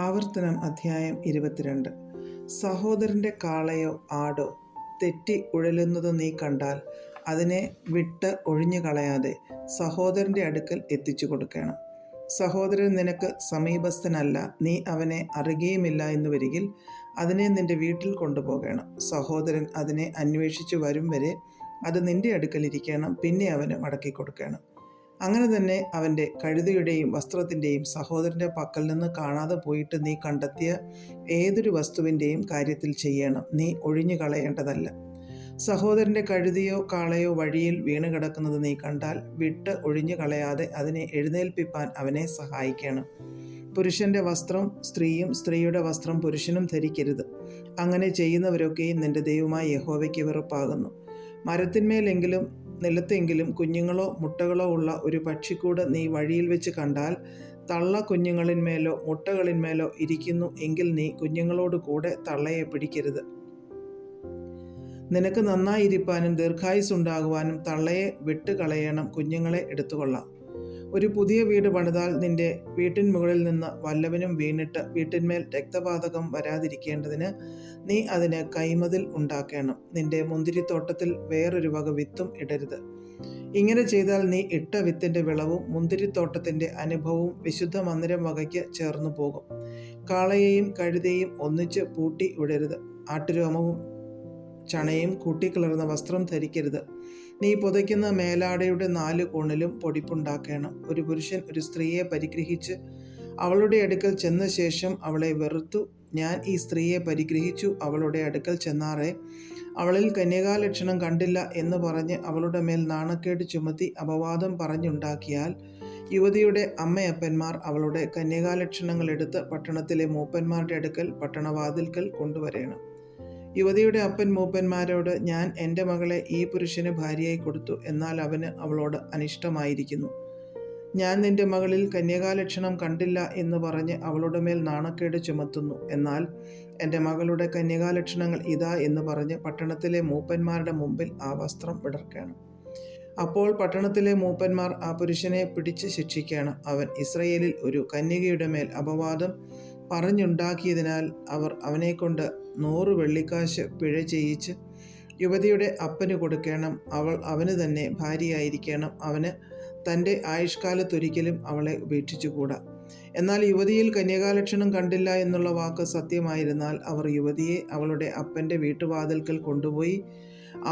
ആവർത്തനം അധ്യായം 22. സഹോദരൻ്റെ കാളയോ ആടോ തെറ്റി ഉഴലുന്നത് നീ കണ്ടാൽ അതിനെ വിട്ട് ഒഴിഞ്ഞു കളയാതെ സഹോദരൻ്റെ അടുക്കൽ എത്തിച്ചു കൊടുക്കണം. സഹോദരൻ നിനക്ക് സമീപസ്ഥനല്ല, നീ അവനെ അറിയുകയുമില്ല എന്ന് വരികിൽ അതിനെ നിന്റെ വീട്ടിൽ കൊണ്ടുപോകണം. സഹോദരൻ അതിനെ അന്വേഷിച്ചു വരും വരെ അത് നിന്റെ അടുക്കലിരിക്കണം, പിന്നെ അവന് മടക്കി കൊടുക്കണം. അങ്ങനെ തന്നെ അവൻ്റെ കഴുതയുടെയും വസ്ത്രത്തിൻ്റെയും സഹോദരൻ്റെ പക്കൽ നിന്ന് കാണാതെ പോയിട്ട് നീ കണ്ടെത്തിയ ഏതൊരു വസ്തുവിൻ്റെയും കാര്യത്തിൽ ചെയ്യണം, നീ ഒഴിഞ്ഞു കളയേണ്ടതല്ല. സഹോദരൻ്റെ കഴുതയോ കാളയോ വഴിയിൽ വീണ് കിടക്കുന്നത് നീ കണ്ടാൽ വിട്ട് ഒഴിഞ്ഞു കളയാതെ അതിനെ എഴുന്നേൽപ്പിപ്പാൻ അവനെ സഹായിക്കണം. പുരുഷൻ്റെ വസ്ത്രം സ്ത്രീയും സ്ത്രീയുടെ വസ്ത്രം പുരുഷനും ധരിക്കരുത്. അങ്ങനെ ചെയ്യുന്നവരൊക്കെയും നിന്റെ ദൈവമായ യഹോവയ്ക്ക് വെറുപ്പാകുന്നു. മരത്തിന്മേലെങ്കിലും നിലത്തെങ്കിലും കുഞ്ഞുങ്ങളോ മുട്ടകളോ ഉള്ള ഒരു പക്ഷിക്കൂട് നീ വഴിയിൽ വെച്ച് കണ്ടാൽ തള്ള കുഞ്ഞുങ്ങളിന്മേലോ മുട്ടകളിന്മേലോ ഇരിക്കുന്നു എങ്കിൽ നീ കുഞ്ഞുങ്ങളോട് കൂടെ തള്ളയെ പിടിക്കരുത്. നിനക്ക് നന്നായിരിക്കാനും ദീർഘായുസ്സുണ്ടാകുവാനും തള്ളയെ വിട്ടുകളയണം, കുഞ്ഞുങ്ങളെ എടുത്തുകൊള്ളാം. ഒരു പുതിയ വീട് പണിതാൽ നിന്റെ വീട്ടിൻ മുകളിൽ നിന്ന് വല്ലവനും വീണിട്ട് വീട്ടിന്മേൽ രക്തപാതകം വരാതിരിക്കേണ്ടതിന് നീ അതിന് കൈമതിൽ ഉണ്ടാക്കണം. നിന്റെ മുന്തിരിത്തോട്ടത്തിൽ വേറൊരു വക വിത്തും ഇടരുത്. ഇങ്ങനെ ചെയ്താൽ നീ ഇട്ട വിത്തിൻ്റെ വിളവും മുന്തിരിത്തോട്ടത്തിൻ്റെ അനുഭവവും വിശുദ്ധ മന്ദിരം വകയ്ക്ക് ചേർന്നു പോകും. കാളയെയും കഴുതയെയും ഒന്നിച്ച് പൂട്ടി വിടരുത്. ആട്ടുരോമവും ചണയും കൂട്ടിക്കിളർന്ന വസ്ത്രം ധരിക്കരുത്. നീ പുതയ്ക്കുന്ന മേലാടയുടെ 4 കോണിലും പൊടിപ്പുണ്ടാക്കണം. ഒരു പുരുഷൻ ഒരു സ്ത്രീയെ പരിഗ്രഹിച്ച് അവളുടെ അടുക്കൽ ചെന്ന ശേഷം അവളെ വെറുത്തു, ഞാൻ ഈ സ്ത്രീയെ പരിഗ്രഹിച്ചു, അവളുടെ അടുക്കൽ ചെന്നാറേ അവളിൽ കന്യകാലക്ഷണം കണ്ടില്ല എന്ന് പറഞ്ഞ് അവളുടെ മേൽ നാണക്കേട് ചുമത്തി അപവാദം പറഞ്ഞുണ്ടാക്കിയാൽ യുവതിയുടെ അമ്മയപ്പന്മാർ അവളുടെ കന്യകാലക്ഷണങ്ങൾ എടുത്ത് പട്ടണത്തിലെ മൂപ്പന്മാരുടെ അടുക്കൽ പട്ടണവാതിൽക്കൽ കൊണ്ടുവരണം. യുവതിയുടെ അപ്പൻ മൂപ്പന്മാരോട്, ഞാൻ എൻ്റെ മകളെ ഈ പുരുഷന് ഭാര്യയായി കൊടുത്തു, എന്നാൽ അവന് അവളോട് അനിഷ്ടമായിരിക്കുന്നു. ഞാൻ നിന്റെ മകളിൽ കന്യകാലക്ഷണം കണ്ടില്ല എന്ന് പറഞ്ഞ് അവളുടെ മേൽ നാണക്കേട് ചുമത്തുന്നു. എന്നാൽ എൻ്റെ മകളുടെ കന്യകാലക്ഷണങ്ങൾ ഇതാ എന്ന് പറഞ്ഞ് പട്ടണത്തിലെ മൂപ്പന്മാരുടെ മുമ്പിൽ ആ വസ്ത്രം വിടർക്കണം. അപ്പോൾ പട്ടണത്തിലെ മൂപ്പന്മാർ ആ പുരുഷനെ പിടിച്ച് ശിക്ഷിക്കണം. അവൻ ഇസ്രയേലിൽ ഒരു കന്യകയുടെ മേൽ അപവാദം പറഞ്ഞുണ്ടാക്കിയതിനാൽ അവർ അവനെക്കൊണ്ട് 100 വെള്ളിക്കാശ് പിഴ ചെയ്യിച്ച് യുവതിയുടെ അപ്പന് കൊടുക്കണം. അവൾ അവന് തന്നെ ഭാര്യയായിരിക്കണം. അവന് തൻ്റെ ആയുഷ്കാലത്തൊരിക്കലും അവളെ ഉപേക്ഷിച്ചുകൂടാ. എന്നാൽ യുവതിയിൽ കന്യകാലക്ഷണം കണ്ടില്ല എന്നുള്ള വാക്ക് സത്യമായിരുന്നാൽ അവർ യുവതിയെ അവളുടെ അപ്പൻ്റെ വീട്ടുവാതിൽക്കൽ കൊണ്ടുപോയി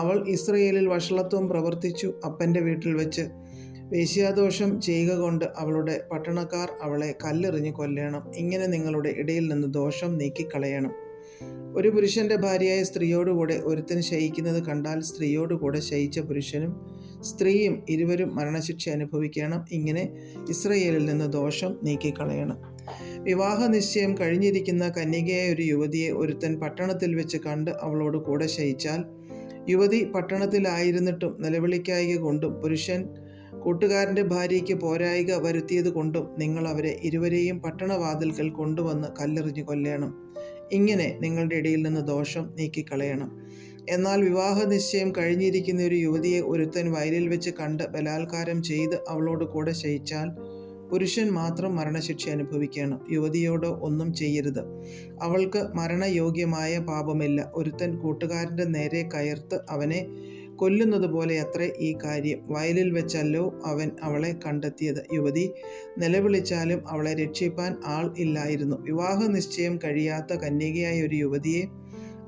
അവൾ ഇസ്രയേലിൽ വഷളത്വം പ്രവർത്തിച്ചു അപ്പൻ്റെ വീട്ടിൽ വെച്ച് വേശ്യാദോഷം ചെയ്യുക കൊണ്ട് അവളുടെ പട്ടണക്കാർ അവളെ കല്ലെറിഞ്ഞ് കൊല്ലണം. ഇങ്ങനെ നിങ്ങളുടെ ഇടയിൽ നിന്ന് ദോഷം നീക്കിക്കളയണം. ഒരു പുരുഷൻ്റെ ഭാര്യയായ സ്ത്രീയോടുകൂടെ ഒരുത്തൻ ശയിക്കുന്നത് കണ്ടാൽ സ്ത്രീയോടുകൂടെ ശയിച്ച പുരുഷനും സ്ത്രീയും ഇരുവരും മരണശിക്ഷ അനുഭവിക്കണം. ഇങ്ങനെ ഇസ്രയേലിൽ നിന്ന് ദോഷം നീക്കിക്കളയണം. വിവാഹ നിശ്ചയം കഴിഞ്ഞിരിക്കുന്ന കന്യകയായ ഒരു യുവതിയെ ഒരുത്തൻ പട്ടണത്തിൽ വെച്ച് കണ്ട് അവളോട് കൂടെ ശയിച്ചാൽ യുവതി പട്ടണത്തിലായിരുന്നിട്ടും നിലവിളിക്കായിക കൊണ്ടും പുരുഷൻ കൂട്ടുകാരൻ്റെ ഭാര്യയ്ക്ക് പോരായിക വരുത്തിയത് കൊണ്ടും നിങ്ങൾ അവരെ ഇരുവരെയും പട്ടണവാതിൽക്കൽ കൊണ്ടുവന്ന് കല്ലെറിഞ്ഞു കൊല്ലണം. ഇങ്ങനെ നിങ്ങളുടെ ഇടയിൽ നിന്ന് ദോഷം നീക്കിക്കളയണം. എന്നാൽ വിവാഹ നിശ്ചയം കഴിഞ്ഞിരിക്കുന്ന ഒരു യുവതിയെ ഒരുത്തൻ വയലിൽ വെച്ച് കണ്ട് ബലാത്കാരം ചെയ്ത് അവളോട് കൂടെ ശയിച്ചാൽ പുരുഷൻ മാത്രം മരണശിക്ഷ അനുഭവിക്കണം. യുവതിയോട് ഒന്നും ചെയ്യരുത്, അവൾക്ക് മരണയോഗ്യമായ പാപമില്ല. ഒരുത്തൻ കൂട്ടുകാരൻ്റെ നേരെ കയർത്ത് അവനെ കൊല്ലുന്നത് പോലെ അത്രേ ഈ കാര്യം. വയലിൽ വെച്ചല്ലോ അവൻ അവളെ കണ്ടെത്തിയത്. യുവതി നിലവിളിച്ചാലും അവളെ രക്ഷിപ്പാൻ ആൾ ഇല്ലായിരുന്നു. വിവാഹ നിശ്ചയം കഴിയാത്ത കന്യകയായ ഒരു യുവതിയെ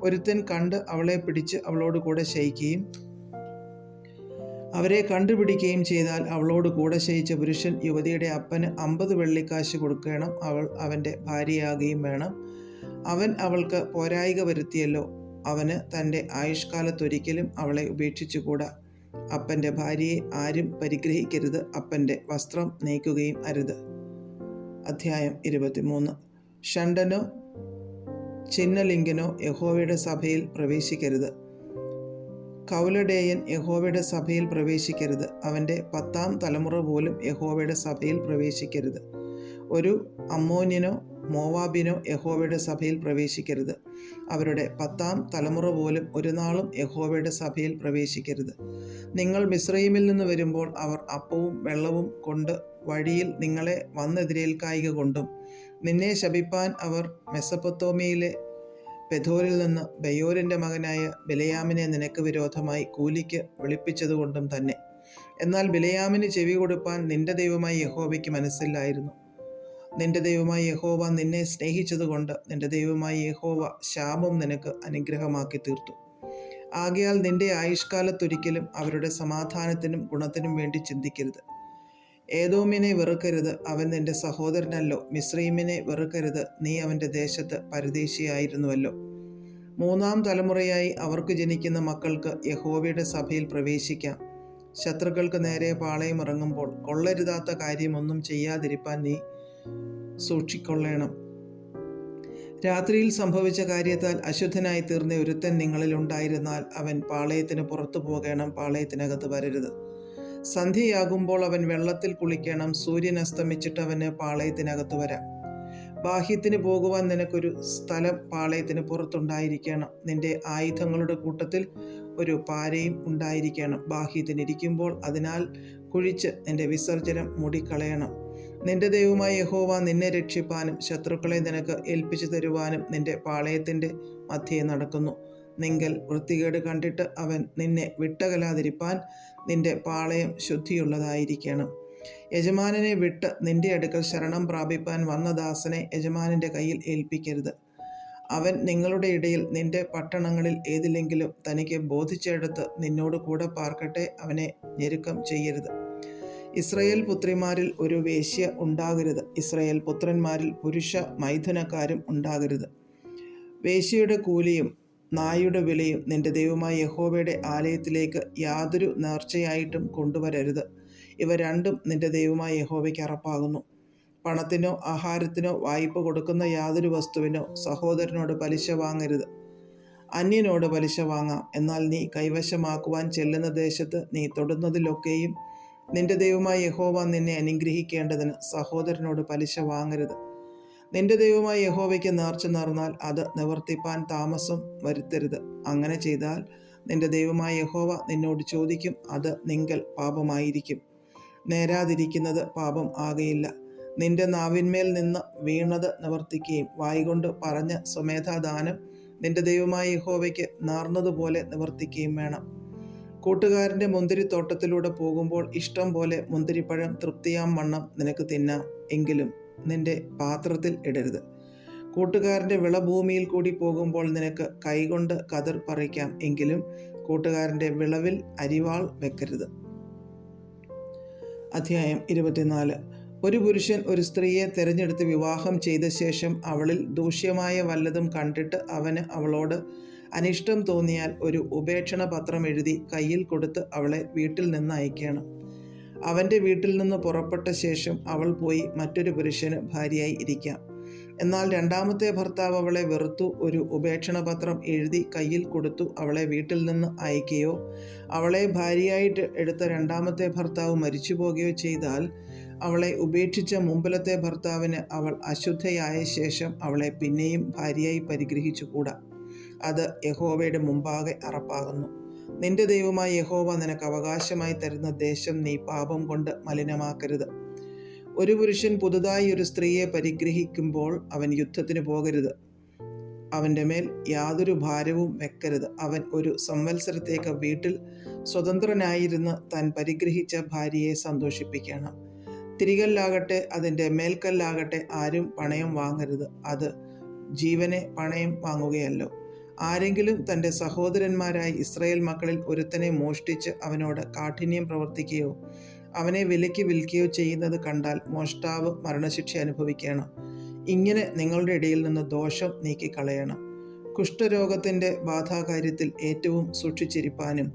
ഒരുത്തൻ കണ്ട് അവളെ പിടിച്ച് അവളോട് കൂടെ ശയിക്കുകയും അവരെ കണ്ടുപിടിക്കുകയും ചെയ്താൽ അവളോട് കൂടെ ശയിച്ച പുരുഷൻ യുവതിയുടെ അപ്പന് 50 വെള്ളിക്കാശ് കൊടുക്കണം. അവൾ അവൻ്റെ ഭാര്യയാകുകയും വേണം. അവൻ അവൾക്ക് പോരായിക വരുത്തിയല്ലോ, അവന് തൻ്റെ ആയുഷ്കാലത്തൊരിക്കലും അവളെ ഉപേക്ഷിച്ചുകൂടാ. അപ്പൻ്റെ ഭാര്യയെ ആരും പരിഗ്രഹിക്കരുത്. അപ്പൻ്റെ വസ്ത്രം നീക്കുകയും അരുത്. അധ്യായം 23. ഷണ്ഡനോ ചിഹ്നലിംഗനോ യഹോവയുടെ സഭയിൽ പ്രവേശിക്കരുത്. കൗലഡേയൻ യഹോവയുടെ സഭയിൽ പ്രവേശിക്കരുത്. അവൻ്റെ 10ാം തലമുറ പോലും യഹോവയുടെ സഭയിൽ പ്രവേശിക്കരുത്. ഒരു അമ്മോന്യനോ മോവാബിനോ യഹോവയുടെ സഭയിൽ പ്രവേശിക്കരുത്. അവരുടെ 10-ാം തലമുറ പോലും ഒരു നാളും യഹോവയുടെ സഭയിൽ പ്രവേശിക്കരുത്. നിങ്ങൾ മിസ്രയീമിൽ നിന്ന് വരുമ്പോൾ അവർ അപ്പവും വെള്ളവും കൊണ്ട് വഴിയിൽ നിങ്ങളെ വന്നെതിരേൽക്കായിക കൊണ്ടും നിന്നെ ശപിപ്പാൻ അവർ മെസൊപ്പൊത്താമ്യയിലെ പെഥോരിൽ നിന്ന് ബെയോരിൻ്റെ മകനായ ബിലെയാമിനെ നിനക്ക് വിരോധമായി കൂലിക്ക് വിളിപ്പിച്ചതുകൊണ്ടും തന്നെ. എന്നാൽ ബിലെയാമിന് ചെവി കൊടുപ്പാൻ നിന്റെ ദൈവമായ യഹോവയ്ക്ക് മനസ്സില്ലായിരുന്നു. നിന്റെ ദൈവമായ യഹോവ നിന്നെ സ്നേഹിച്ചതുകൊണ്ട് നിന്റെ ദൈവമായ യഹോവ ശാപം നിനക്ക് അനുഗ്രഹമാക്കി തീർത്തു. ആകയാൽ നിന്റെ ആയുഷ്കാലത്തൊരിക്കലും അവരുടെ സമാധാനത്തിനും ഗുണത്തിനും വേണ്ടി ചിന്തിക്കരുത്. ഏദോമിനെ വെറുക്കരുത്, അവൻ നിന്റെ സഹോദരനല്ലോ. മിസ്രയീമിനെ വെറുക്കരുത്, നീ അവൻ്റെ ദേശത്ത് പരദേശിയായിരുന്നുവല്ലോ. 3-ാം തലമുറയായി അവർക്ക് ജനിക്കുന്ന മക്കൾക്ക് യഹോവയുടെ സഭയിൽ പ്രവേശിക്കാം. ശത്രുക്കൾക്ക് നേരെ പാളയം ഇറങ്ങുമ്പോൾ കൊള്ളരുതാത്ത കാര്യമൊന്നും ചെയ്യാതിരിപ്പാൻ നീ സൂക്ഷിക്കൊള്ളേണം. രാത്രിയിൽ സംഭവിച്ച കാര്യത്താൽ അശുദ്ധനായി തീർന്ന ഒരുത്തൻ നിങ്ങളിൽ ഉണ്ടായിരുന്നാൽ അവൻ പാളയത്തിന് പുറത്തു പോകണം, പാളയത്തിനകത്ത് വരരുത്. സന്ധ്യയാകുമ്പോൾ അവൻ വെള്ളത്തിൽ കുളിക്കണം. സൂര്യൻ അസ്തമിച്ചിട്ട് അവന് പാളയത്തിനകത്ത് വരാം. ബാഹ്യത്തിന് പോകുവാൻ നിനക്കൊരു സ്ഥലം പാളയത്തിന് പുറത്തുണ്ടായിരിക്കണം. നിന്റെ ആയുധങ്ങളുടെ കൂട്ടത്തിൽ ഒരു പാരയും ഉണ്ടായിരിക്കണം. ബാഹ്യത്തിനിരിക്കുമ്പോൾ അതിനാൽ കുഴിച്ച് നിന്റെ വിസർജനം മൂടിക്കളയണം. നിന്റെ ദൈവമായ യഹോവ നിന്നെ രക്ഷിപ്പാനും ശത്രുക്കളെ നിനക്ക് ഏൽപ്പിച്ചു തരുവാനും നിന്റെ പാളയത്തിൻ്റെ മധ്യേ നടക്കുന്നു. നിങ്കൽ വൃത്തികേട് കണ്ടിട്ട് അവൻ നിന്നെ വിട്ടകലാതിരിപ്പാൻ നിന്റെ പാളയം ശുദ്ധിയുള്ളതായിരിക്കണം. യജമാനനെ വിട്ട് നിന്റെ അടുക്കൽ ശരണം പ്രാപിപ്പാൻ വന്ന ദാസനെ യജമാനൻ്റെ കയ്യിൽ ഏൽപ്പിക്കരുത്. അവൻ നിങ്ങളുടെ ഇടയിൽ നിന്റെ പട്ടണങ്ങളിൽ ഏതിലെങ്കിലും തനിക്ക് ബോധിച്ചെടുത്ത് നിന്നോട് കൂടെ പാർക്കട്ടെ, അവനെ ഞെരുക്കം ചെയ്യരുത്. ഇസ്രായേൽ പുത്രിമാരിൽ ഒരു വേശ്യ ഉണ്ടാകരുത്. ഇസ്രായേൽ പുത്രന്മാരിൽ പുരുഷ മൈഥുനക്കാരും ഉണ്ടാകരുത്. വേശ്യയുടെ കൂലിയും നായുടെ വിലയും നിന്റെ ദൈവമായ യഹോവയുടെ ആലയത്തിലേക്ക് യാതൊരു നേർച്ചയായിട്ടും കൊണ്ടുവരരുത്. ഇവ രണ്ടും നിന്റെ ദൈവമായ യഹോവയ്ക്ക് അറപ്പാകുന്നു. പണത്തിനോ ആഹാരത്തിനോ വായ്പ കൊടുക്കുന്ന യാതൊരു വസ്തുവിനോ സഹോദരനോട് പലിശ വാങ്ങരുത്. അന്യനോട് പലിശ വാങ്ങാം, എന്നാൽ നീ കൈവശമാക്കുവാൻ ചെല്ലുന്ന ദേശത്ത് നീ തൊടുന്നതിലൊക്കെയും നിന്റെ ദൈവമായ യഹോവ നിന്നെ അനുഗ്രഹിക്കേണ്ടതിന് സഹോദരനോട് പലിശ വാങ്ങരുത്. നിന്റെ ദൈവമായ യഹോവയ്ക്ക് നേർച്ച നേർന്നാൽ അത് നിവർത്തിപ്പാൻ താമസം വരുത്തരുത്. അങ്ങനെ ചെയ്താൽ നിന്റെ ദൈവമായ യഹോവ നിന്നോട് ചോദിക്കും, അത് നിങ്കൽ പാപമായിരിക്കും. നേരാതിരിക്കുന്നത് പാപം ആകയില്ല. നിന്റെ നാവിന്മേൽ നിന്ന് വീണത് നിവർത്തിക്കുകയും വായ്കൊണ്ട് പറഞ്ഞ സ്വമേധാദാനം നിന്റെ ദൈവമായ യഹോവയ്ക്ക് നേർന്നതുപോലെ നിവർത്തിക്കുകയും വേണം. കൂട്ടുകാരൻ്റെ മുന്തിരിത്തോട്ടത്തിലൂടെ പോകുമ്പോൾ ഇഷ്ടം പോലെ മുന്തിരിപ്പഴം തൃപ്തിയാം വണ്ണം നിനക്ക് തിന്നാം, എങ്കിലും നിന്റെ പാത്രത്തിൽ ഇടരുത്. കൂട്ടുകാരൻ്റെ വിളഭൂമിയിൽ കൂടി പോകുമ്പോൾ നിനക്ക് കൈകൊണ്ട് കതിർ പറിക്കാം, എങ്കിലും കൂട്ടുകാരൻ്റെ വിളവിൽ അരിവാൾ വെക്കരുത്. അധ്യായം 24. ഒരു പുരുഷൻ ഒരു സ്ത്രീയെ തിരഞ്ഞെടുത്ത് വിവാഹം ചെയ്ത ശേഷം അവളിൽ ദൂഷ്യമായ വല്ലതും കണ്ടിട്ട് അവന് അവളോട് അനിഷ്ടം തോന്നിയാൽ ഒരു ഉപേക്ഷണ പത്രം എഴുതി കയ്യിൽ കൊടുത്ത് അവളെ വീട്ടിൽ നിന്ന് അയക്കണം. അവൻ്റെ വീട്ടിൽ നിന്ന് പുറപ്പെട്ട ശേഷം അവൾ പോയി മറ്റൊരു പുരുഷന് ഭാര്യയായി ഇരിക്കാം. എന്നാൽ രണ്ടാമത്തെ ഭർത്താവ് അവളെ വെറുത്തു ഒരു ഉപേക്ഷണപത്രം എഴുതി കയ്യിൽ കൊടുത്തു അവളെ വീട്ടിൽ നിന്ന് അയക്കുകയോ അവളെ ഭാര്യയായിട്ട് എടുത്ത രണ്ടാമത്തെ ഭർത്താവ് മരിച്ചു പോകുകയോ ചെയ്താൽ അവളെ ഉപേക്ഷിച്ച മുമ്പിലത്തെ ഭർത്താവിന് അവൾ അശുദ്ധയായ ശേഷം അവളെ പിന്നെയും ഭാര്യയായി പരിഗ്രഹിച്ചുകൂടാ. അത് യഹോവയുടെ മുമ്പാകെ അറപ്പാകുന്നു. നിന്റെ ദൈവമായ യഹോവ നിനക്ക് അവകാശമായി തരുന്ന ദേശം നീ പാപം കൊണ്ട് മലിനമാക്കരുത്. ഒരു പുരുഷൻ പുതുതായി ഒരു സ്ത്രീയെ പരിഗ്രഹിക്കുമ്പോൾ അവൻ യുദ്ധത്തിന് പോകരുത്. അവൻ്റെ മേൽ യാതൊരു ഭാരവും വെക്കരുത്. അവൻ ഒരു സംവത്സരത്തേക്ക് വീട്ടിൽ സ്വതന്ത്രനായിരുന്ന് താൻ പരിഗ്രഹിച്ച ഭാര്യയെ സന്തോഷിപ്പിക്കണം. തിരികല്ലാകട്ടെ അതിൻ്റെ മേൽക്കല്ലാകട്ടെ ആരും പണയം വാങ്ങരുത്. അത് ജീവനെ പണയം വാങ്ങുകയല്ലോ. ആരെങ്കിലും തൻ്റെ സഹോദരന്മാരായ ഇസ്രായേൽ മക്കളിൽ ഒരുത്തനെ മോഷ്ടിച്ച് അവനോട് കാഠിന്യം പ്രവർത്തിക്കുകയോ അവനെ വിലയ്ക്ക് വിൽക്കുകയോ ചെയ്യുന്നത് കണ്ടാൽ മോഷ്ടാവ് മരണശിക്ഷ അനുഭവിക്കണം. ഇങ്ങനെ നിങ്ങളുടെ ഇടയിൽ നിന്ന് ദോഷം നീക്കിക്കളയണം. കുഷ്ഠരോഗത്തിൻ്റെ ബാധാകാര്യത്തിൽ ഏറ്റവും സൂക്ഷിച്ചിരിപ്പാനും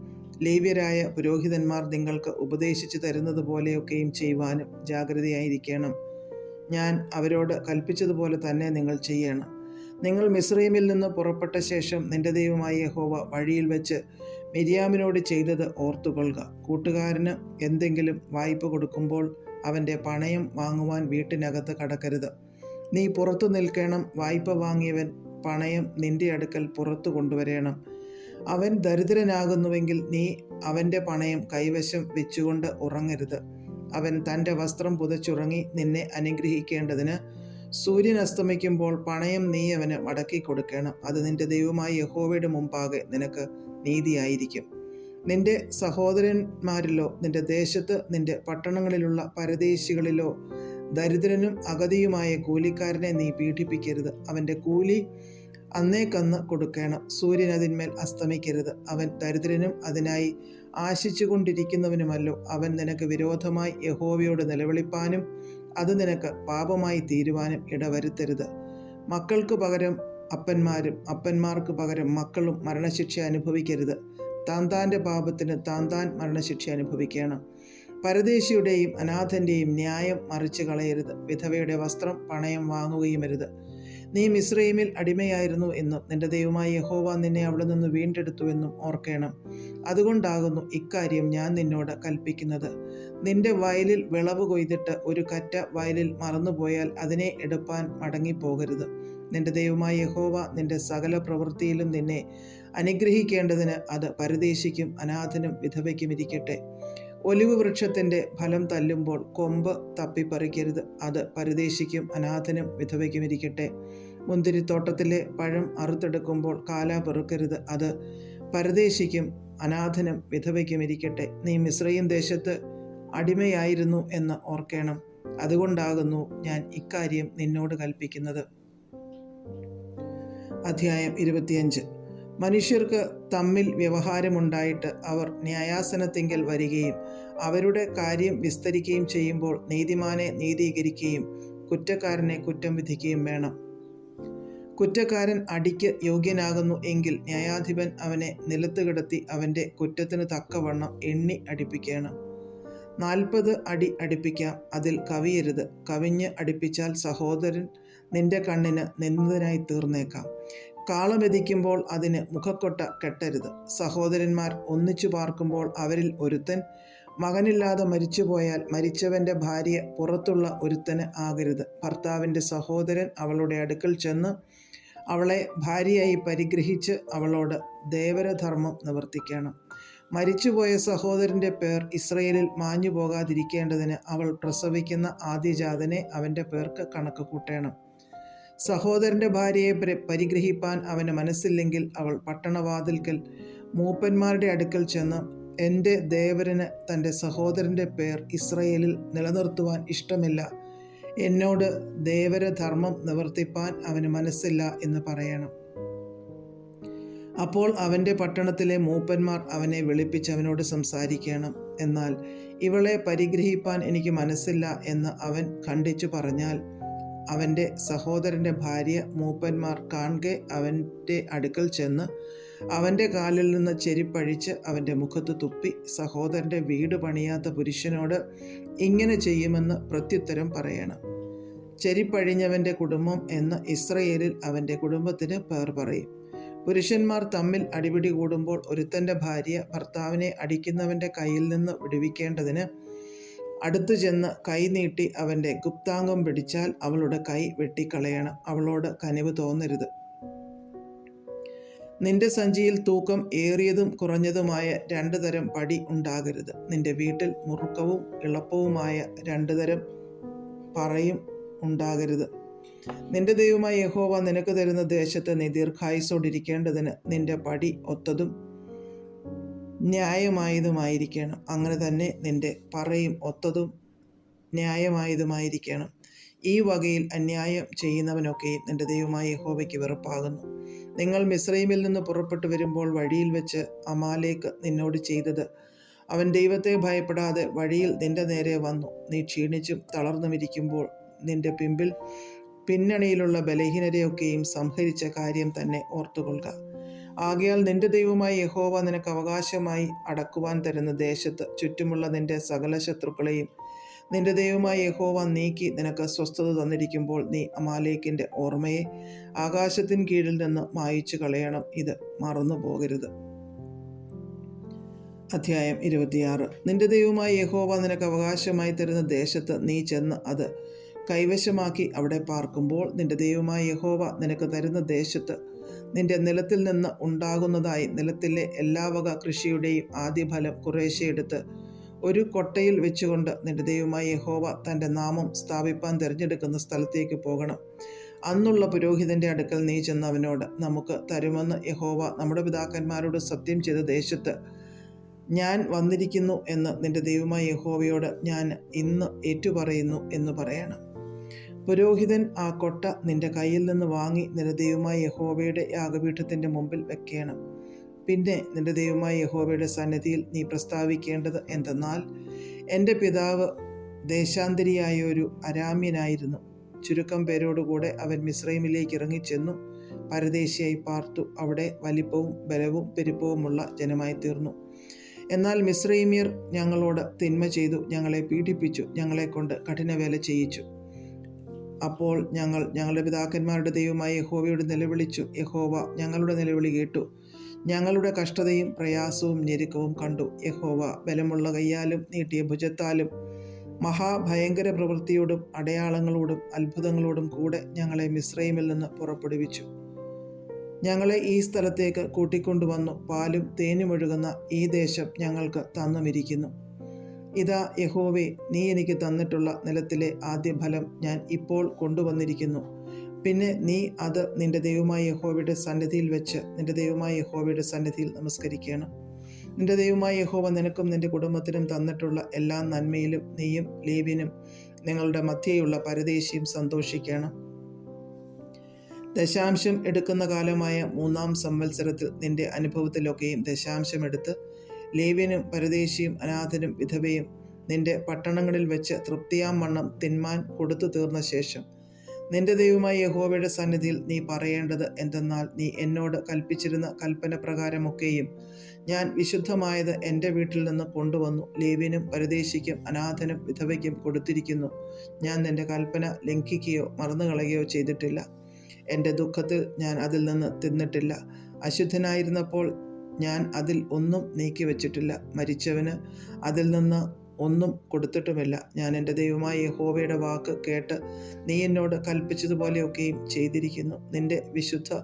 ലേവ്യരായ പുരോഹിതന്മാർ നിങ്ങൾക്ക് ഉപദേശിച്ചു തരുന്നത് പോലെയൊക്കെയും ചെയ്യുവാനും ജാഗ്രതയായിരിക്കണം. ഞാൻ അവരോട് കൽപ്പിച്ചതുപോലെ തന്നെ നിങ്ങൾ ചെയ്യണം. നിങ്ങൾ മിസ്രയീമിൽ നിന്ന് പുറപ്പെട്ട ശേഷം നിന്റെ ദൈവമായ യഹോവ വഴിയിൽ വെച്ച് മിര്യാമിനോട് ചെയ്തത് ഓർത്തുകൊള്ളുക. കൂട്ടുകാരന് എന്തെങ്കിലും വായ്പ കൊടുക്കുമ്പോൾ അവൻ്റെ പണയം വാങ്ങുവാൻ വീട്ടിനകത്ത് കടക്കരുത്. നീ പുറത്തു നിൽക്കണം. വായ്പ വാങ്ങിയവൻ പണയം നിന്റെ അടുക്കൽ പുറത്തു കൊണ്ടുവരേണം. അവൻ ദരിദ്രനാകുന്നുവെങ്കിൽ നീ അവൻ്റെ പണയം കൈവശം വെച്ചുകൊണ്ട് ഉറങ്ങരുത്. അവൻ തൻ്റെ വസ്ത്രം പുതച്ചുറങ്ങി നിന്നെ അനുഗ്രഹിക്കേണ്ടതിന് സൂര്യൻ അസ്തമിക്കുമ്പോൾ പണയം നീ അവന് മടക്കി കൊടുക്കണം. അത് നിന്റെ ദൈവമായ യഹോവയുടെ മുമ്പാകെ നിനക്ക് നീതിയായിരിക്കും. നിന്റെ സഹോദരന്മാരിലോ നിന്റെ ദേശത്ത് നിന്റെ പട്ടണങ്ങളിലുള്ള പരദേശികളിലോ ദരിദ്രനും അഗതിയുമായ കൂലിക്കാരനെ നീ പീഡിപ്പിക്കരുത്. അവൻ്റെ കൂലി അന്നേക്കന്ന് കൊടുക്കണം. സൂര്യൻ അതിന്മേൽ അസ്തമിക്കരുത്. അവൻ ദരിദ്രനും അതിനായി ആശിച്ചു കൊണ്ടിരിക്കുന്നവനുമല്ലോ. അവൻ നിനക്ക് വിരോധമായി യഹോവയോട് നിലവിളിപ്പാനും അത് നിനക്ക് പാപമായി തീരുവാനും ഇടവരുത്തരുത്. മക്കൾക്ക് പകരം അപ്പന്മാരും അപ്പന്മാർക്ക് പകരം മക്കളും മരണശിക്ഷ അനുഭവിക്കരുത്. താന്താൻ്റെ പാപത്തിന് താന്താൻ മരണശിക്ഷ അനുഭവിക്കണം. പരദേശിയുടെയും അനാഥൻ്റെയും ന്യായം മറിച്ച് കളയരുത്. വിധവയുടെ വസ്ത്രം പണയം വാങ്ങുകയുമരുത്. നീ മിസ്രയീമിൽ അടിമയായിരുന്നു എന്നും നിന്റെ ദൈവമായ യഹോവ നിന്നെ അവിടെ നിന്ന് വീണ്ടെടുത്തുവെന്നും ഓർക്കണം. അതുകൊണ്ടാകുന്നു ഇക്കാര്യം ഞാൻ നിന്നോട് കൽപ്പിക്കുന്നത്. നിന്റെ വയലിൽ വിളവ് കൊയ്തിട്ട് ഒരു കറ്റ വയലിൽ മറന്നുപോയാൽ അതിനെ എടുപ്പാൻ മടങ്ങിപ്പോകരുത്. നിന്റെ ദൈവമായ യഹോവ നിന്റെ സകല പ്രവൃത്തിയിലും നിന്നെ അനുഗ്രഹിക്കേണ്ടതിന് അത് പരദേശിക്കും അനാഥനും വിധവയ്ക്കും ഇരിക്കട്ടെ. ഒലിവ് വൃക്ഷത്തിൻ്റെ ഫലം തല്ലുമ്പോൾ കൊമ്പ് തപ്പിപ്പറിക്കരുത്. അത് പരദേശിക്കും അനാഥനും വിധവയ്ക്കും ഇരിക്കട്ടെ. മുന്തിരിത്തോട്ടത്തിലെ പഴം അറുത്തെടുക്കുമ്പോൾ കാല പെറുക്കരുത്. അത് പരദേശിക്കും അനാഥനും വിധവയ്ക്കും ഇരിക്കട്ടെ. നീ മിസ്രയീം ദേശത്ത് അടിമയായിരുന്നു എന്ന് ഓർക്കണം. അതുകൊണ്ടാകുന്നു ഞാൻ ഇക്കാര്യം നിന്നോട് കൽപ്പിക്കുന്നത്. അധ്യായം 25. മനുഷ്യർക്ക് തമ്മിൽ വ്യവഹാരമുണ്ടായിട്ട് അവർ ന്യായാസനത്തിങ്കൽ വരികയും അവരുടെ കാര്യം വിസ്തരിക്കുകയും ചെയ്യുമ്പോൾ നീതിമാനെ നീതീകരിക്കുകയും കുറ്റക്കാരനെ കുറ്റം വിധിക്കുകയും വേണം. കുറ്റക്കാരൻ അടിക്ക് യോഗ്യനാകുന്നു എങ്കിൽ ന്യായാധിപൻ അവനെ നിലത്ത് കിടത്തി അവൻ്റെ കുറ്റത്തിന് തക്കവണ്ണം എണ്ണി അടിപ്പിക്കണം. 40 അടി അടിപ്പിക്കാം, അതിൽ കവിയരുത്. കവിഞ്ഞ് അടിപ്പിച്ചാൽ സഹോദരൻ നിന്റെ കണ്ണിന് നിന്ദിതനായി തീർന്നേക്കാം. കാളമെതിക്കുമ്പോൾ അതിന് മുഖക്കൊട്ട കെട്ടരുത്. സഹോദരന്മാർ ഒന്നിച്ചു പാർക്കുമ്പോൾ അവരിൽ ഒരുത്തൻ മകനില്ലാതെ മരിച്ചുപോയാൽ മരിച്ചവൻ്റെ ഭാര്യ പുറത്തുള്ള ഒരുത്തന് ആകരുത്. ഭർത്താവിൻ്റെ സഹോദരൻ അവളുടെ അടുക്കൽ ചെന്ന് അവളെ ഭാര്യയായി പരിഗ്രഹിച്ച് അവളോട് ദേവരധർമ്മം നിവർത്തിക്കണം. മരിച്ചുപോയ സഹോദരൻ്റെ പേർ ഇസ്രയേലിൽ മാഞ്ഞു പോകാതിരിക്കേണ്ടതിന് അവൾ പ്രസവിക്കുന്ന ആദ്യജാതനെ അവൻ്റെ പേർക്ക് കണക്ക് കൂട്ടണം. സഹോദരൻ്റെ ഭാര്യയെ പരിഗ്രഹിപ്പാൻ അവന് മനസ്സില്ലെങ്കിൽ അവൾ പട്ടണവാതിൽക്കൽ മൂപ്പന്മാരുടെ അടുക്കൽ ചെന്ന് എൻ്റെ ദേവരന് തൻ്റെ സഹോദരൻ്റെ പേർ ഇസ്രയേലിൽ നിലനിർത്തുവാൻ ഇഷ്ടമില്ല, എന്നോട് ദേവരധർമ്മം നിവർത്തിപ്പാൻ അവന് മനസ്സില്ല എന്ന് പറയണം. അപ്പോൾ അവൻ്റെ പട്ടണത്തിലെ മൂപ്പന്മാർ അവനെ വിളിപ്പിച്ച് അവനോട് സംസാരിക്കണം. എന്നാൽ ഇവളെ പരിഗ്രഹിപ്പാൻ എനിക്ക് മനസ്സില്ല എന്ന് അവൻ ഖണ്ഡിച്ചു പറഞ്ഞാൽ അവൻ്റെ സഹോദരൻ്റെ ഭാര്യ മൂപ്പന്മാർ കാൺകെ അവൻ്റെ അടുക്കൽ ചെന്ന് അവൻ്റെ കാലിൽ നിന്ന് ചെരിപ്പഴിച്ച് അവൻ്റെ മുഖത്ത് തുപ്പി സഹോദരൻ്റെ വീട് പണിയാത്ത പുരുഷനോട് ഇങ്ങനെ ചെയ്യുമെന്ന് പ്രത്യുത്തരം പറയണം. ചെരിപ്പഴിഞ്ഞവൻ്റെ കുടുംബം എന്ന് ഇസ്രയേലിൽ അവൻ്റെ കുടുംബത്തിന് പേർ പറയും. പുരുഷന്മാർ തമ്മിൽ അടിപിടി കൂടുമ്പോൾ ഒരുത്തൻ്റെ ഭാര്യ ഭർത്താവിനെ അടിക്കുന്നവൻ്റെ കയ്യിൽ നിന്ന് വിടുവിക്കേണ്ടതിന് അടുത്തു ചെന്ന് കൈ നീട്ടി അവൻ്റെ ഗുപ്താംഗം പിടിച്ചാൽ അവളുടെ കൈ വെട്ടിക്കളയണം. അവളോട് കനിവ് തോന്നരുത്. നിന്റെ സഞ്ചിയിൽ തൂക്കം ഏറിയതും കുറഞ്ഞതുമായ 2 തരം പടി ഉണ്ടാകരുത്. നിന്റെ വീട്ടിൽ മുറുക്കവും എളുപ്പവുമായ 2 തരം പറയും ഉണ്ടാകരുത്. നിന്റെ ദൈവമായ യഹോവ നിനക്ക് തരുന്ന ദേശത്ത് നീ ദീർഘായുസ്സോടിരിക്കേണ്ടതിന് നിന്റെ പടി ഒത്തതും ന്യായമായതുമായിരിക്കണം. അങ്ങനെ തന്നെ നിന്റെ പറയും ഒത്തതും ന്യായമായതുമായിരിക്കണം. ഈ വകയിൽ അന്യായം ചെയ്യുന്നവനൊക്കെയും നിന്റെ ദൈവമായ യഹോവയ്ക്ക് വെറുപ്പാകുന്നു. നിങ്ങൾ മിസ്രയീമിൽ നിന്ന് പുറപ്പെട്ടു വരുമ്പോൾ വഴിയിൽ വെച്ച് അമാലേക്ക് നിന്നോട് ചെയ്തത്, അവൻ ദൈവത്തെ ഭയപ്പെടാതെ വഴിയിൽ നിന്റെ നേരെ വന്നു. നീ ക്ഷീണിച്ചും തളർന്നുമിരിക്കുമ്പോൾ നിന്റെ പിന്നണിയിലുള്ള ബലഹീനരെയൊക്കെയും സംഹരിച്ച കാര്യം തന്നെ ഓർത്തുകൊള്ളുക. ആകയാൽ നിന്റെ ദൈവമായ യഹോവ നിനക്ക് അവകാശമായി അടക്കുവാൻ തരുന്ന ദേശത്ത് ചുറ്റുമുള്ള നിന്റെ സകല ശത്രുക്കളെയും നിന്റെ ദൈവമായ യഹോവ നീക്കി നിനക്ക് സ്വസ്ഥത തന്നിരിക്കുമ്പോൾ നീ അമാലേക്കിൻ്റെ ഓർമ്മയെ ആകാശത്തിന് കീഴിൽ നിന്ന് മായിച്ചു കളയണം. ഇത് മറന്നു പോകരുത്. അധ്യായം 26. നിന്റെ ദൈവമായ യഹോവ നിനക്ക് അവകാശമായി തരുന്ന ദേശത്ത് നീ ചെന്ന് അത് കൈവശമാക്കി അവിടെ പാർക്കുമ്പോൾ നിന്റെ ദൈവമായ യഹോവ നിനക്ക് തരുന്ന ദേശത്ത് നിന്റെ നിലത്തിൽ നിന്ന് ഉണ്ടാകുന്നതായി നിലത്തിലെ എല്ലാ വക കൃഷിയുടെയും ആദ്യഫലം കുറേശ്ശെ എടുത്ത് ഒരു കൊട്ടയിൽ വെച്ചുകൊണ്ട് നിന്റെ ദൈവമായ യഹോവ തൻ്റെ നാമം സ്ഥാപിപ്പാൻ തിരഞ്ഞെടുക്കുന്ന സ്ഥലത്തേക്ക് പോകണം. അന്നുള്ള പുരോഹിതൻ്റെ അടുക്കൽ നീ ചെന്ന് അവനോട്, നമുക്ക് തരുമെന്ന് യഹോവ നമ്മുടെ പിതാക്കന്മാരോട് സത്യം ചെയ്ത ദേശത്ത് ഞാൻ വന്നിരിക്കുന്നു എന്ന് നിന്റെ ദൈവമായ യഹോവയോട് ഞാൻ ഇന്ന് ഏറ്റുപറയുന്നു എന്ന് പറയണം. പുരോഹിതൻ ആ കൊട്ട നിന്റെ കയ്യിൽ നിന്ന് വാങ്ങി നിന്റെ ദൈവമായ യഹോവയുടെ യാഗപീഠത്തിൻ്റെ മുമ്പിൽ വെക്കണം. പിന്നെ നിന്റെ ദൈവമായ യഹോവയുടെ സന്നിധിയിൽ നീ പ്രസ്താവിക്കേണ്ടത് എന്തെന്നാൽ, എൻ്റെ പിതാവ് ദേശാന്തരിയായ ഒരു അരാമ്യനായിരുന്നു. ചുരുക്കം പേരോടുകൂടെ അവൻ മിസ്രൈമിലേക്ക് ഇറങ്ങിച്ചെന്നു പരദേശിയായി പാർത്തു. അവിടെ വലിപ്പവും ബലവും പെരുപ്പവുമുള്ള ജനമായി തീർന്നു. എന്നാൽ മിസ്രൈമ്യർ ഞങ്ങളോട് തിന്മ ചെയ്തു, ഞങ്ങളെ പീഡിപ്പിച്ചു, ഞങ്ങളെക്കൊണ്ട് കഠിനവേല ചെയ്യിച്ചു. അപ്പോൾ ഞങ്ങൾ ഞങ്ങളുടെ പിതാക്കന്മാരുടെ ദൈവമായ യഹോവയോട് നിലവിളിച്ചു. യഹോവ ഞങ്ങളുടെ നിലവിളി കേട്ടു. ഞങ്ങളുടെ കഷ്ടതയും പ്രയാസവും ഞെരുക്കവും കണ്ടു. യഹോവ ബലമുള്ള കയ്യാലും നീട്ടിയ ഭുജത്താലും മഹാഭയങ്കര പ്രവൃത്തിയോടും അടയാളങ്ങളോടും അത്ഭുതങ്ങളോടും കൂടെ ഞങ്ങളെ മിസ്രൈമിൽ നിന്ന് പുറപ്പെടുവിച്ചു. ഞങ്ങളെ ഈ സ്ഥലത്തേക്ക് കൂട്ടിക്കൊണ്ടുവന്നു. പാലും തേനും ഒഴുകുന്ന ഈ ദേശം ഞങ്ങൾക്ക് തന്നുമിരിക്കുന്നു. ഇതാ യഹോവേ, നീ എനിക്ക് തന്നിട്ടുള്ള നിലത്തിലെ ആദ്യ ഫലം ഞാൻ ഇപ്പോൾ കൊണ്ടുവന്നിരിക്കുന്നു. പിന്നെ നീ അത് നിന്റെ ദൈവമായ യഹോവയുടെ സന്നിധിയിൽ വെച്ച് നിന്റെ ദൈവമായ യഹോവയുടെ സന്നിധിയിൽ നമസ്കരിക്കണം. നിന്റെ ദൈവമായ യഹോവ നിനക്കും നിന്റെ കുടുംബത്തിനും തന്നിട്ടുള്ള എല്ലാ നന്മയിലും നീയും ലേവ്യനും നിങ്ങളുടെ മധ്യേയുള്ള പരദേശിയും സന്തോഷിക്കണം. ദശാംശം എടുക്കുന്ന കാലമായ 3-ാം സംവത്സരത്തിൽ നിന്റെ അനുഭവത്തിലൊക്കെയും ദശാംശം എടുത്ത് ലേവ്യനും പരദേശിയും അനാഥനും വിധവയും നിന്റെ പട്ടണങ്ങളിൽ വെച്ച് തൃപ്തിയാം വണ്ണം തിന്മാൻ കൊടുത്തു തീർന്ന ശേഷം നിന്റെ ദൈവമായ യഹോവയുടെ സന്നിധിയിൽ നീ പറയേണ്ടത് എന്തെന്നാൽ, നീ എന്നോട് കൽപ്പിച്ചിരുന്ന കൽപ്പന പ്രകാരമൊക്കെയും ഞാൻ വിശുദ്ധമായത് എൻ്റെ വീട്ടിൽ നിന്ന് കൊണ്ടുവന്നു ലേവ്യനും പരദേശിക്കും അനാഥനും വിധവയ്ക്കും കൊടുത്തിരിക്കുന്നു. ഞാൻ നിന്റെ കൽപ്പന ലംഘിക്കുകയോ മറന്നുകളയുകയോ ചെയ്തിട്ടില്ല. എൻ്റെ ദുഃഖത്തിൽ ഞാൻ അതിൽ നിന്ന് തിന്നിട്ടില്ല. അശുദ്ധനായിരുന്നപ്പോൾ ഞാൻ അതിൽ ഒന്നും നീക്കി വച്ചിട്ടില്ല. മരിച്ചവന് അതിൽ നിന്ന് ഒന്നും കൊടുത്തിട്ടുമില്ല. ഞാൻ എൻ്റെ ദൈവമായ യഹോവയുടെ വാക്ക് കേട്ട് നീ എന്നോട് കൽപ്പിച്ചതുപോലെയൊക്കെയും ചെയ്തിരിക്കുന്നു. നിന്റെ വിശുദ്ധ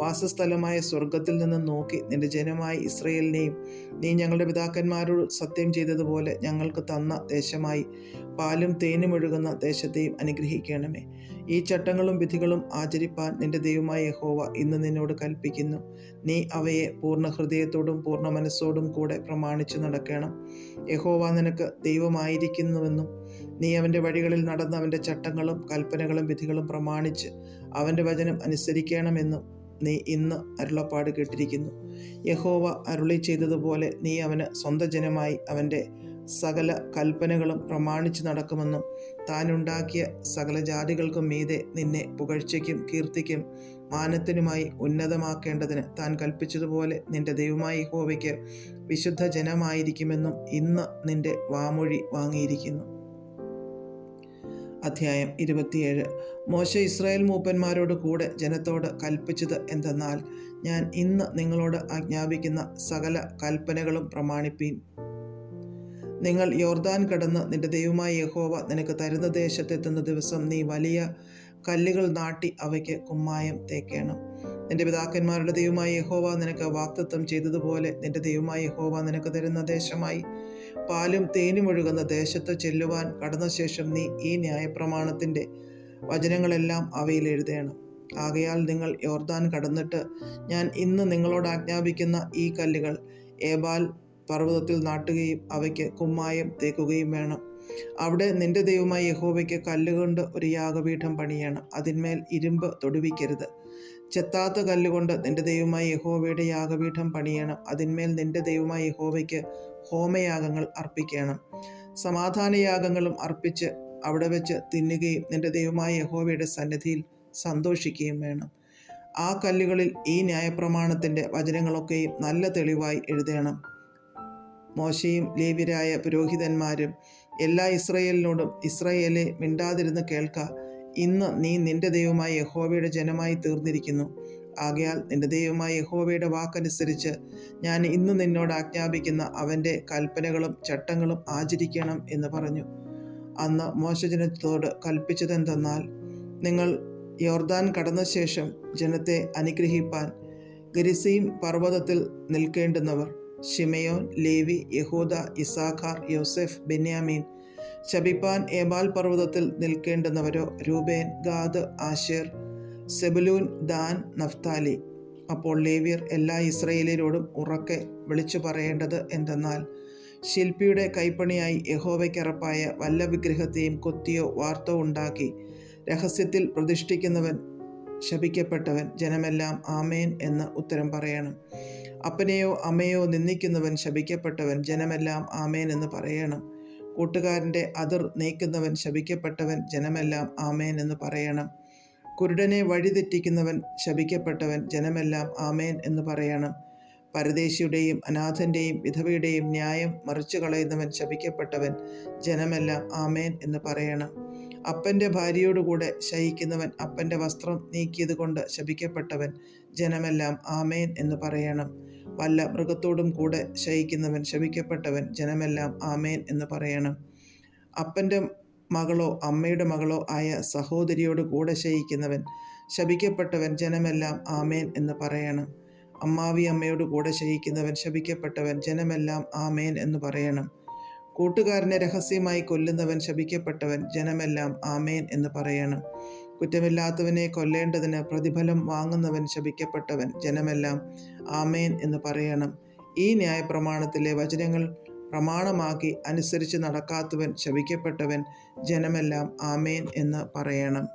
വാസസ്ഥലമായ സ്വർഗത്തിൽ നിന്ന് നോക്കി നിന്റെ ജനമായ ഇസ്രയേലിനെയും നീ ഞങ്ങളുടെ പിതാക്കന്മാരോട് സത്യം ചെയ്തതുപോലെ ഞങ്ങൾക്ക് തന്ന ദേശമായി പാലും തേനും ഒഴുകുന്ന ദേശത്തെയും അനുഗ്രഹിക്കണമേ. ഈ ചട്ടങ്ങളും വിധികളും ആചരിപ്പാൻ നിന്റെ ദൈവമായ യഹോവ ഇന്ന് നിന്നോട് കൽപ്പിക്കുന്നു. നീ അവയെ പൂർണ്ണ ഹൃദയത്തോടും പൂർണ്ണ മനസ്സോടും കൂടെ പ്രമാണിച്ചു നടക്കണം. യഹോവ നിനക്ക് ദൈവമായിരിക്കുന്നുവെന്നും നീ അവൻ്റെ വഴികളിൽ നടന്ന് അവൻ്റെ ചട്ടങ്ങളും കൽപ്പനകളും വിധികളും പ്രമാണിച്ച് അവൻ്റെ വചനം അനുസരിക്കണമെന്നും നീ ഇന്ന് അരുളപ്പാട് കേട്ടിരിക്കുന്നു. യഹോവ അരുളി ചെയ്തതുപോലെ നീ അവന് സ്വന്തം ജനമായി അവൻ്റെ സകല കൽപ്പനകളും പ്രമാണിച്ച് നടക്കുമെന്നും താനുണ്ടാക്കിയ സകല ജാതികൾക്കും മീതെ നിന്നെ പുകഴ്ചയ്ക്കും കീർത്തിക്കും മാനത്തിനുമായി ഉന്നതമാക്കേണ്ടതിന് താൻ കൽപ്പിച്ചതുപോലെ നിന്റെ ദൈവമായ യഹോവയ്ക്ക് വിശുദ്ധ ജനമായിരിക്കുമെന്നും ഇന്ന് നിന്റെ വാമൊഴി വാങ്ങിയിരിക്കുന്നു. അധ്യായം 27. മോശെ ഇസ്രായേൽ മൂപ്പന്മാരോട് കൂടെ ജനത്തോട് കൽപ്പിച്ചത് എന്തെന്നാൽ, ഞാൻ ഇന്ന് നിങ്ങളോട് ആജ്ഞാപിക്കുന്ന സകല കൽപ്പനകളും പ്രമാണിപ്പീൻ. നിങ്ങൾ യോർദാൻ കടന്ന് നിന്റെ ദൈവമായ യഹോവ നിനക്ക് തരുന്ന ദേശത്തെത്തുന്ന ദിവസം നീ വലിയ കല്ലുകൾ നാട്ടി അവയ്ക്ക് കുമ്മായം തേക്കണം. നിന്റെ പിതാക്കന്മാരുടെ ദൈവമായ യഹോവ നിനക്ക് വാഗ്ദത്തം ചെയ്തതുപോലെ നിന്റെ ദൈവമായ യഹോവ നിനക്ക് തരുന്ന ദേശമായി പാലും തേനും ഒഴുകുന്ന ദേശത്ത് ചെല്ലുവാൻ കടന്ന ശേഷം നീ ഈ ന്യായപ്രമാണത്തിൻ്റെ വചനങ്ങളെല്ലാം അവയിൽ എഴുതേണം. ആകയാൽ നിങ്ങൾ യോർദാൻ കടന്നിട്ട് ഞാൻ ഇന്ന് നിങ്ങളോട് ആജ്ഞാപിക്കുന്ന ഈ കല്ലുകൾ ഏബാൽ പർവ്വതത്തിൽ നാട്ടുകയും അവയ്ക്ക് കുമ്മായം തേക്കുകയും വേണം. അവിടെ നിന്റെ ദൈവമായ യഹോവയ്ക്ക് കല്ലുകൊണ്ട് ഒരു യാഗപീഠം പണിയണം. അതിന്മേൽ ഇരുമ്പ് തൊടുവിക്കരുത്. ചെത്താത്ത കല്ലുകൊണ്ട് നിന്റെ ദൈവമായ യഹോവയുടെ യാഗപീഠം പണിയണം. അതിന്മേൽ നിന്റെ ദൈവമായ യഹോവയ്ക്ക് ഹോമയാഗങ്ങൾ അർപ്പിക്കണം. സമാധാനയാഗങ്ങളും അർപ്പിച്ച് അവിടെ വെച്ച് തിന്നുകയും നിന്റെ ദൈവമായ യഹോവയുടെ സന്നിധിയിൽ സന്തോഷിക്കുകയും വേണം. ആ കല്ലുകളിൽ ഈ ന്യായപ്രമാണത്തിൻ്റെ വചനങ്ങളൊക്കെയും നല്ല തെളിവായി എഴുതണം. മോശയും ലേവ്യരായ പുരോഹിതന്മാരും എല്ലാ ഇസ്രായേലിനോടും, ഇസ്രായേലെ മിണ്ടാതിരുന്ന് കേൾക്ക. ഇന്ന് നീ നിന്റെ ദൈവമായ യഹോവയുടെ ജനമായി തീർന്നിരിക്കുന്നു. ആകയാൽ നിന്റെ ദൈവമായ യഹോവയുടെ വാക്കനുസരിച്ച് ഞാൻ ഇന്ന് നിന്നോട് ആജ്ഞാപിക്കുന്ന അവൻ്റെ കൽപ്പനകളും ചട്ടങ്ങളും ആചരിക്കണം എന്ന് പറഞ്ഞു. അന്ന് മോശെ ജനത്തോട് കൽപ്പിച്ചതെന്തെന്നാൽ, നിങ്ങൾ യോർദാൻ കടന്ന ശേഷം ജനത്തെ അനുഗ്രഹിപ്പാൻ ഗരിസീം പർവ്വതത്തിൽ നിൽക്കേണ്ടുന്നവർ ശിമെയോൻ, ലേവി, യഹൂദ, ഇസാഖാർ, യോസെഫ്, ബെന്യാമീൻ. ശപിപ്പാൻ ഏബാൽ പർവ്വതത്തിൽ നിൽക്കേണ്ടുന്നവരോ Reuben, Gad, Asher, Zebulun, Dan, Naphtali. അപ്പോൾ ലേവ്യർ എല്ലാ ഇസ്രായേലിയരോടും ഉറക്കെ വിളിച്ചു പറയേണ്ടത് എന്തെന്നാൽ, ശില്പിയുടെ കൈപ്പണിയായി യഹോവയ്ക്കറപ്പായ വല്ല വിഗ്രഹത്തെയും കൊത്തിയോ വാർത്തോ ഉണ്ടാക്കി രഹസ്യത്തിൽ പ്രതിഷ്ഠിക്കുന്നവൻ ശപിക്കപ്പെട്ടവൻ. ജനമെല്ലാം ആമേൻ എന്ന് ഉത്തരം പറയണം. അപ്പനെയോ അമ്മയോ നിന്ദിക്കുന്നവൻ ശപിക്കപ്പെട്ടവൻ. ജനമെല്ലാം ആമേൻ എന്ന് പറയണം. കൂട്ടുകാരൻ്റെ അതിർ നീക്കുന്നവൻ ശപിക്കപ്പെട്ടവൻ. ജനമെല്ലാം ആമേൻ എന്ന് പറയണം. കുരുടനെ വഴിതെറ്റിക്കുന്നവൻ ശപിക്കപ്പെട്ടവൻ. ജനമെല്ലാം ആമേൻ എന്ന് പറയണം. പരദേശിയുടെയും അനാഥൻ്റെയും വിധവയുടെയും ന്യായം മറിച്ചു കളയുന്നവൻ ശപിക്കപ്പെട്ടവൻ. ജനമെല്ലാം ആമേൻ എന്ന് പറയണം. അപ്പൻ്റെ ഭാര്യയോടുകൂടെ ശയിക്കുന്നവൻ അപ്പൻ്റെ വസ്ത്രം നീക്കിയത് കൊണ്ട് ശപിക്കപ്പെട്ടവൻ. ജനമെല്ലാം ആമേൻ എന്ന് പറയണം. വല്ല മൃഗത്തോടും കൂടെ ശയിക്കുന്നവൻ ശപിക്കപ്പെട്ടവൻ. ജനമെല്ലാം ആമേൻ എന്ന് പറയണം. അപ്പൻ്റെ മകളോ അമ്മയുടെ മകളോ ആയ സഹോദരിയോട് കൂടെ ശയിക്കുന്നവൻ ശപിക്കപ്പെട്ടവൻ. ജനമെല്ലാം ആമേൻ എന്ന് പറയണം. അമ്മാവി അമ്മയോട് കൂടെ ശയിക്കുന്നവൻ ശപിക്കപ്പെട്ടവൻ. ജനമെല്ലാം ആമേൻ എന്ന് പറയണം. കൂട്ടുകാരനെ രഹസ്യമായി കൊല്ലുന്നവൻ ശപിക്കപ്പെട്ടവൻ. ജനമെല്ലാം ആമേൻ എന്ന് പറയണം. കുറ്റമില്ലാത്തവനെ കൊല്ലേണ്ടതിന് പ്രതിഫലം വാങ്ങുന്നവൻ ശപിക്കപ്പെട്ടവൻ. ജനമെല്ലാം ആമേൻ എന്ന് പറയണം. ഈ ന്യായപ്രമാണത്തിലെ വചനങ്ങൾ പ്രമാണമാക്കി അനുസരിച്ച് നടക്കാത്തവൻ ശപിക്കപ്പെട്ടവൻ. ജനമെല്ലാം ആമേൻ എന്ന് പറയണം.